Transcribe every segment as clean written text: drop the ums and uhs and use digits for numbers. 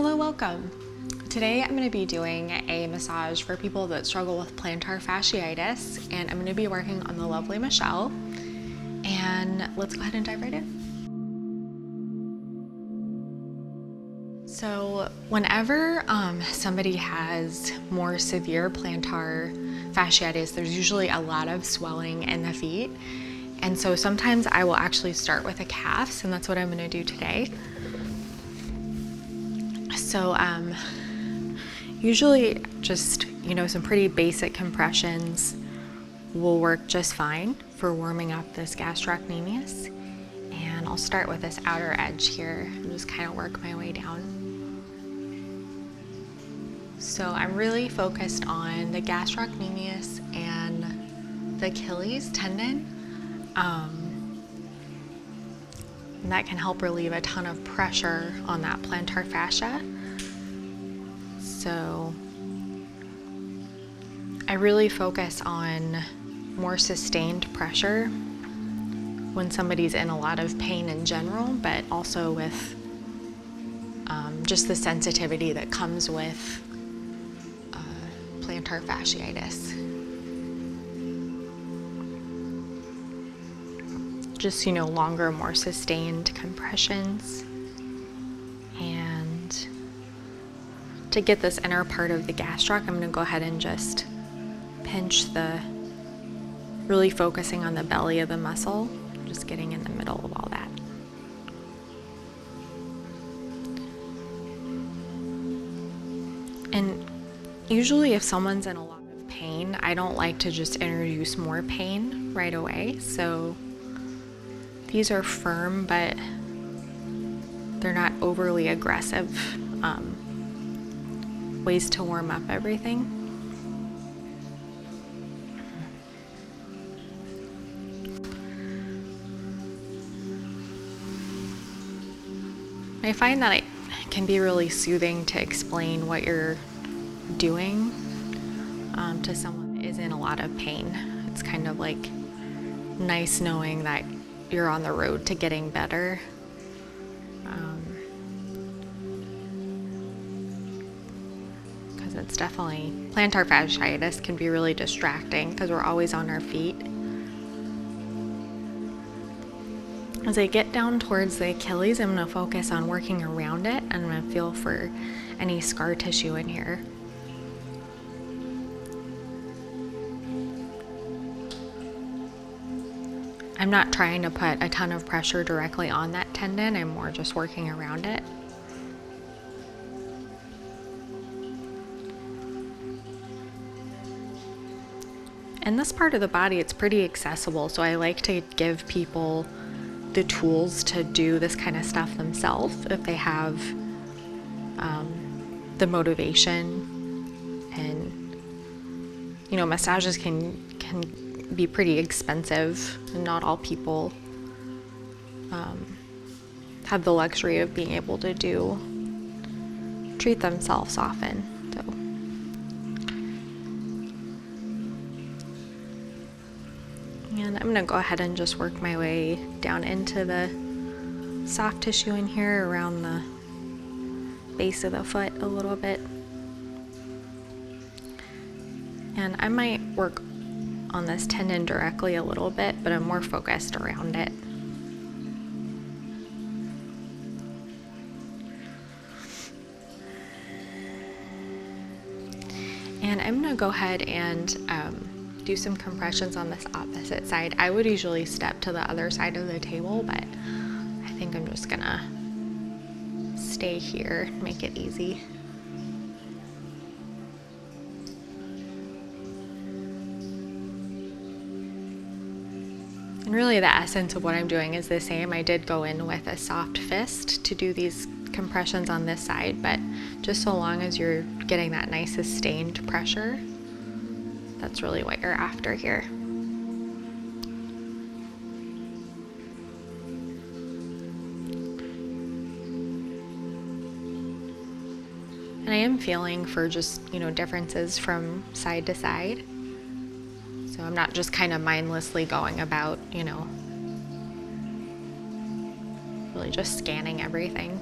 Hello, welcome. Today I'm going to be doing a massage for people that struggle with plantar fasciitis, and I'm going to be working on the lovely Michelle. And let's go ahead and dive right in. So whenever somebody has more severe plantar fasciitis, there's usually a lot of swelling in the feet. And so sometimes I will actually start with the calves, and that's what I'm going to do today. So usually just, some pretty basic compressions will work just fine for warming up this gastrocnemius. And I'll start with this outer edge here and just kind of work my way down. So I'm really focused on the gastrocnemius and the Achilles tendon. And that can help relieve a ton of pressure on that plantar fascia. So I really focus on more sustained pressure when somebody's in a lot of pain in general, but also with just the sensitivity that comes with plantar fasciitis. Just, longer, more sustained compressions. And to get this inner part of the gastroc, I'm going to go ahead and just pinch really focusing on the belly of the muscle, just getting in the middle of all that. And usually if someone's in a lot of pain, I don't like to just introduce more pain right away. So these are firm, but they're not overly aggressive ways to warm up everything. I find that it can be really soothing to explain what you're doing to someone that is in a lot of pain. It's kind of like nice knowing that you're on the road to getting better. Because it's definitely, plantar fasciitis can be really distracting because we're always on our feet. As I get down towards the Achilles, I'm going to focus on working around it, and I'm going to feel for any scar tissue in here. I'm not trying to put a ton of pressure directly on that tendon, I'm more just working around it. In this part of the body, it's pretty accessible, so I like to give people the tools to do this kind of stuff themselves if they have the motivation. And massages can be pretty expensive, and not all people have the luxury of being able to treat themselves often. So and I'm gonna go ahead and just work my way down into the soft tissue in here around the base of the foot a little bit. And I might work on this tendon directly a little bit, but I'm more focused around it. And I'm going to go ahead and do some compressions on this opposite side. I would usually step to the other side of the table, but I think I'm just going to stay here and make it easy. And really the essence of what I'm doing is the same. I did go in with a soft fist to do these compressions on this side, but just so long as you're getting that nice sustained pressure, that's really what you're after here. And I am feeling for just, differences from side to side. So I'm not just kind of mindlessly going about, really just scanning everything.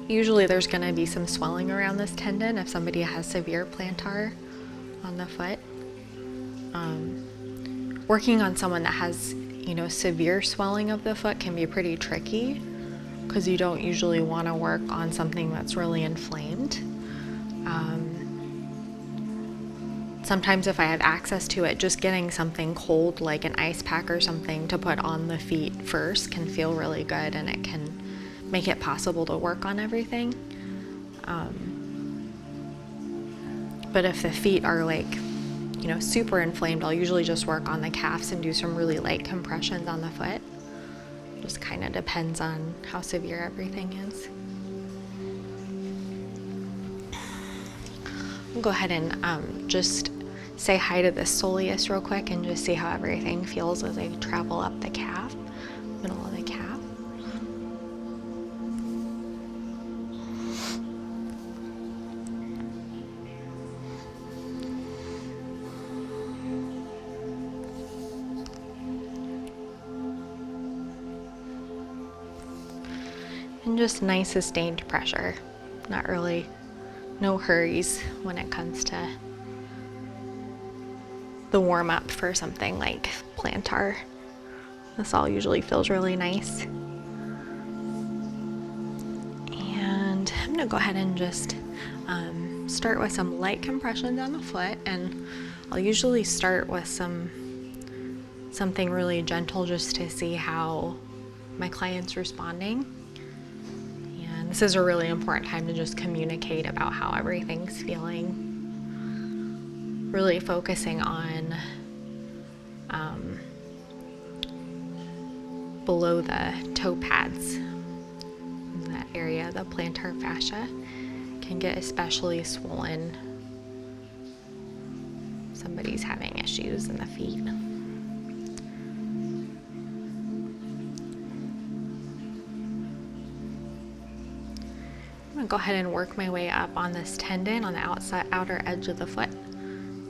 Usually there's going to be some swelling around this tendon if somebody has severe plantar on the foot. Working on someone that has, severe swelling of the foot can be pretty tricky because you don't usually want to work on something that's really inflamed. Sometimes if I have access to it, just getting something cold like an ice pack or something to put on the feet first can feel really good, and it can make it possible to work on everything. But if the feet are super inflamed, I'll usually just work on the calves and do some really light compressions on the foot. Just kind of depends on how severe everything is. I'll go ahead and just say hi to the soleus real quick and just see how everything feels as I travel up the calf, middle of the calf. And just nice sustained pressure, no hurries when it comes to the warm up for something like plantar. This all usually feels really nice. And I'm gonna go ahead and just start with some light compressions on the foot, and I'll usually start with something really gentle just to see how my client's responding. And this is a really important time to just communicate about how everything's feeling. Really focusing on below the toe pads. In that area, the plantar fascia can get especially swollen. Somebody's having issues in the feet. I'm gonna go ahead and work my way up on this tendon on the outer edge of the foot.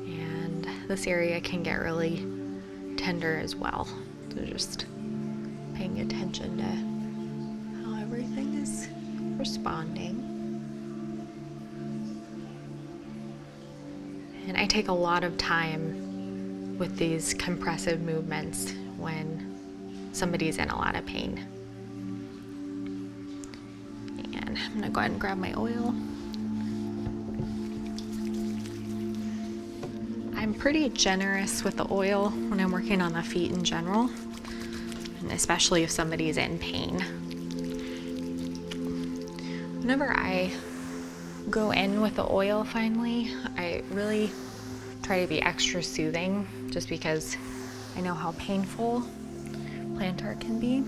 And this area can get really tender as well. So just paying attention to how everything is responding. And I take a lot of time with these compressive movements when somebody's in a lot of pain. And I'm gonna go ahead and grab my oil. I'm pretty generous with the oil when I'm working on the feet in general, and especially if somebody's in pain. Whenever I go in with the oil finally, I really try to be extra soothing just because I know how painful plantar can be.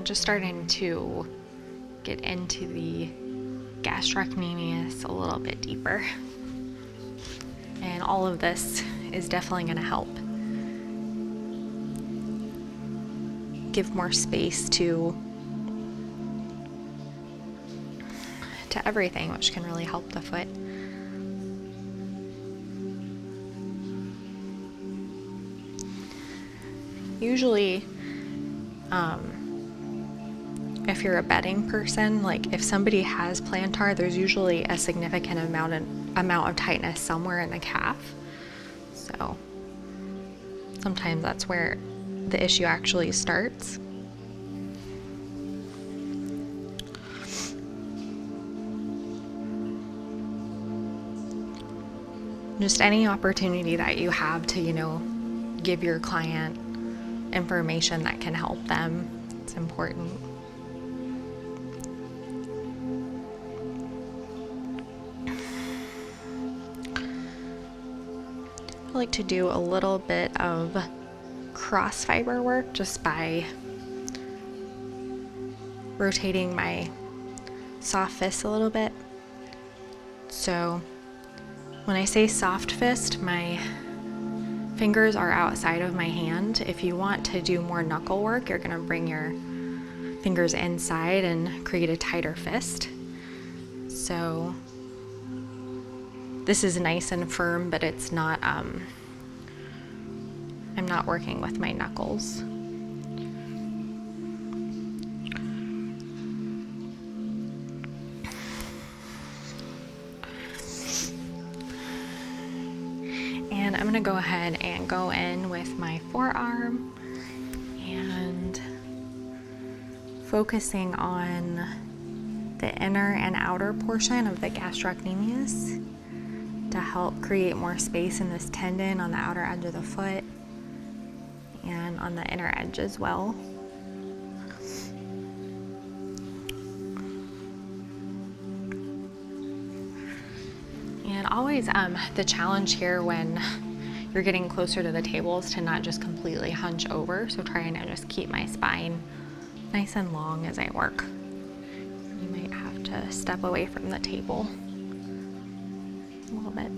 Just starting to get into the gastrocnemius a little bit deeper. And all of this is definitely going to help give more space to everything, which can really help the foot. Usually, if you're a bedding person, like if somebody has plantar, there's usually a significant amount of tightness somewhere in the calf. So sometimes that's where the issue actually starts. Just any opportunity that you have to, give your client information that can help them, it's important. I like to do a little bit of cross fiber work just by rotating my soft fist a little bit. So when I say soft fist, my fingers are outside of my hand. If you want to do more knuckle work, you're going to bring your fingers inside and create a tighter fist. So this is nice and firm, but it's not, I'm not working with my knuckles. And I'm gonna go ahead and go in with my forearm and focusing on the inner and outer portion of the gastrocnemius to help create more space in this tendon on the outer edge of the foot and on the inner edge as well. And always the challenge here when you're getting closer to the table is to not just completely hunch over. So trying to just keep my spine nice and long as I work. You might have to step away from the table a little bit.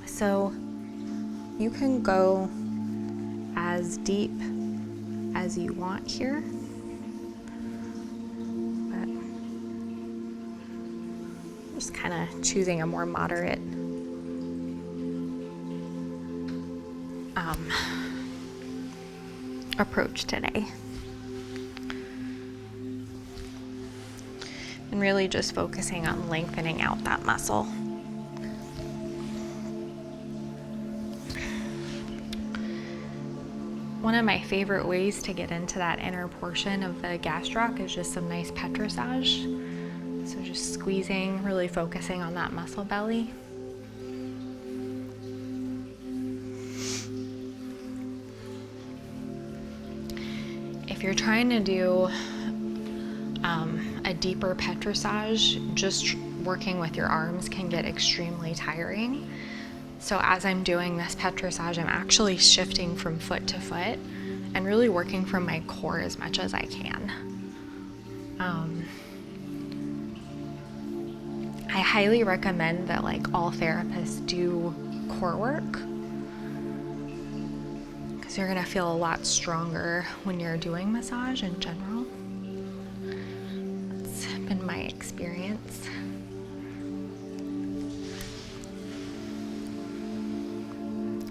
So you can go as deep as you want here. Just kind of choosing a more moderate approach today. And really just focusing on lengthening out that muscle. One of my favorite ways to get into that inner portion of the gastroc is just some nice petrissage. So just squeezing, really focusing on that muscle belly. If you're trying to do a deeper petrissage, just working with your arms can get extremely tiring. So as I'm doing this petrissage, I'm actually shifting from foot to foot and really working from my core as much as I can. I highly recommend that like all therapists do core work because you're gonna feel a lot stronger when you're doing massage in general. That's been my experience.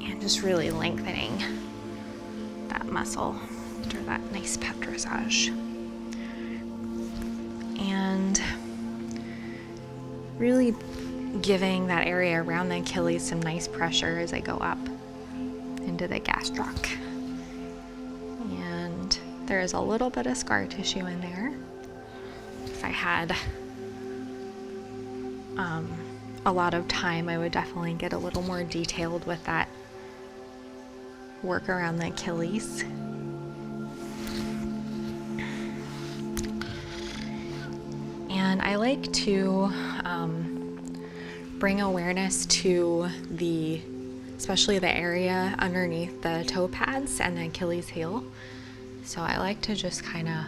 And just really lengthening that muscle after that nice petrissage. And really giving that area around the Achilles some nice pressure as I go up into the gastroc. And there is a little bit of scar tissue in there. If I had a lot of time, I would definitely get a little more detailed with that work around the Achilles. And I like to bring awareness to especially the area underneath the toe pads and the Achilles heel. So I like to just kind of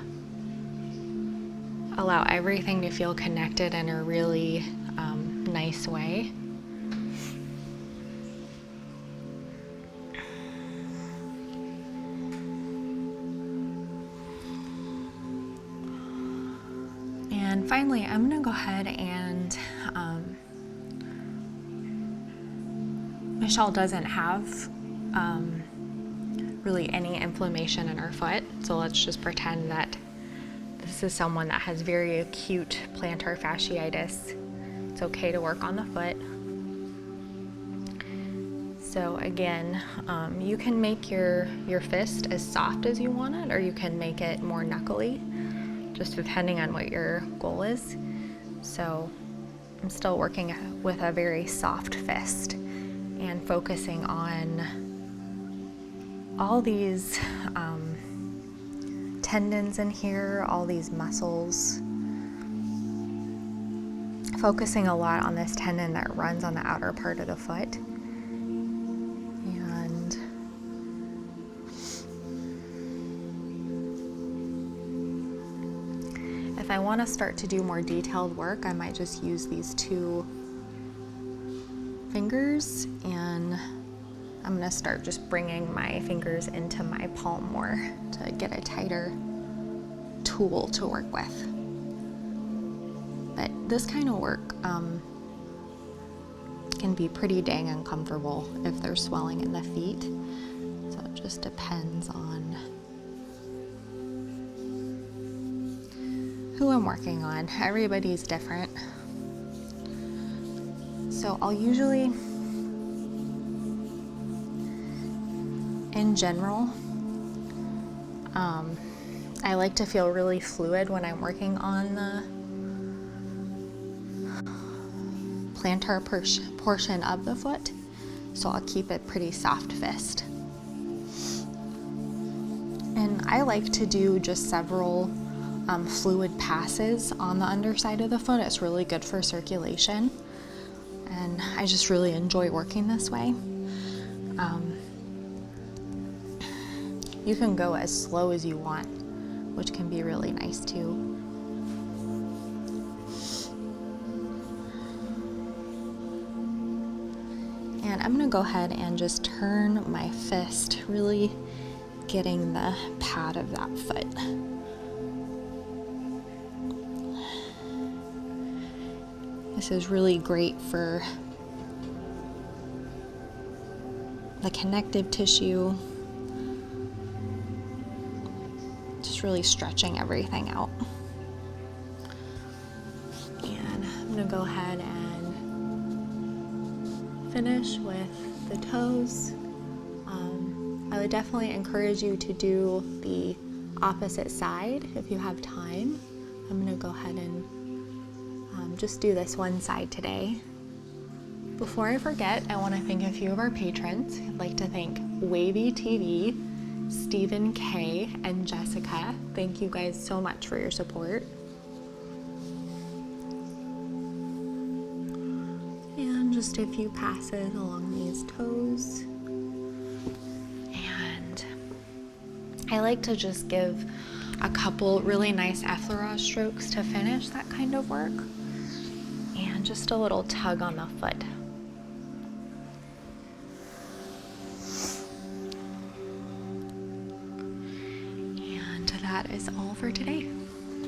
allow everything to feel connected in a really nice way. And finally, I'm going to go ahead and Michelle doesn't have really any inflammation in her foot, so let's just pretend that this is someone that has very acute plantar fasciitis. It's okay to work on the foot. So again, you can make your fist as soft as you want it, or you can make it more knuckly, just depending on what your goal is. So I'm still working with a very soft fist and focusing on all these tendons in here, all these muscles. Focusing a lot on this tendon that runs on the outer part of the foot. And if I want to start to do more detailed work, I might just use these two fingers, and I'm going to start just bringing my fingers into my palm more to get a tighter tool to work with. But this kind of work can be pretty dang uncomfortable if there's swelling in the feet. So it just depends on who I'm working on. Everybody's different. So I'll usually, in general, I like to feel really fluid when I'm working on the plantar portion of the foot. So I'll keep it pretty soft fist. And I like to do just several fluid passes on the underside of the foot. It's really good for circulation. And I just really enjoy working this way. You can go as slow as you want, which can be really nice too. And I'm gonna go ahead and just turn my fist, really getting the pad of that foot. This is really great for the connective tissue. Just really stretching everything out. And I'm gonna go ahead and finish with the toes. I would definitely encourage you to do the opposite side if you have time. I'm gonna go ahead and just do this one side today. Before I forget, I want to thank a few of our patrons. I'd like to thank Wavy TV, Stephen K, and Jessica. Thank you guys so much for your support. And just a few passes along these toes. And I like to just give a couple really nice Utlra strokes to finish that kind of work. And just a little tug on the foot. That is all for today.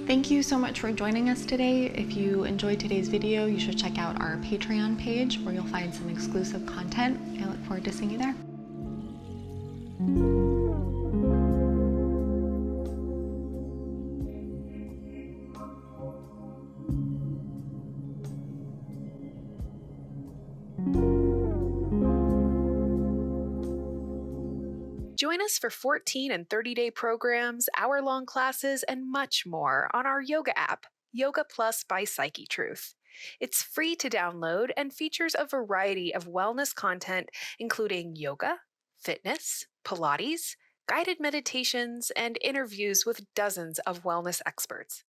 Thank you so much for joining us today. If you enjoyed today's video, you should check out our Patreon page where you'll find some exclusive content. I look forward to seeing you there. Join us for 14 and 30-day programs, hour-long classes, and much more on our yoga app, Yoga Plus by Psyche Truth. It's free to download and features a variety of wellness content, including yoga, fitness, Pilates, guided meditations, and interviews with dozens of wellness experts.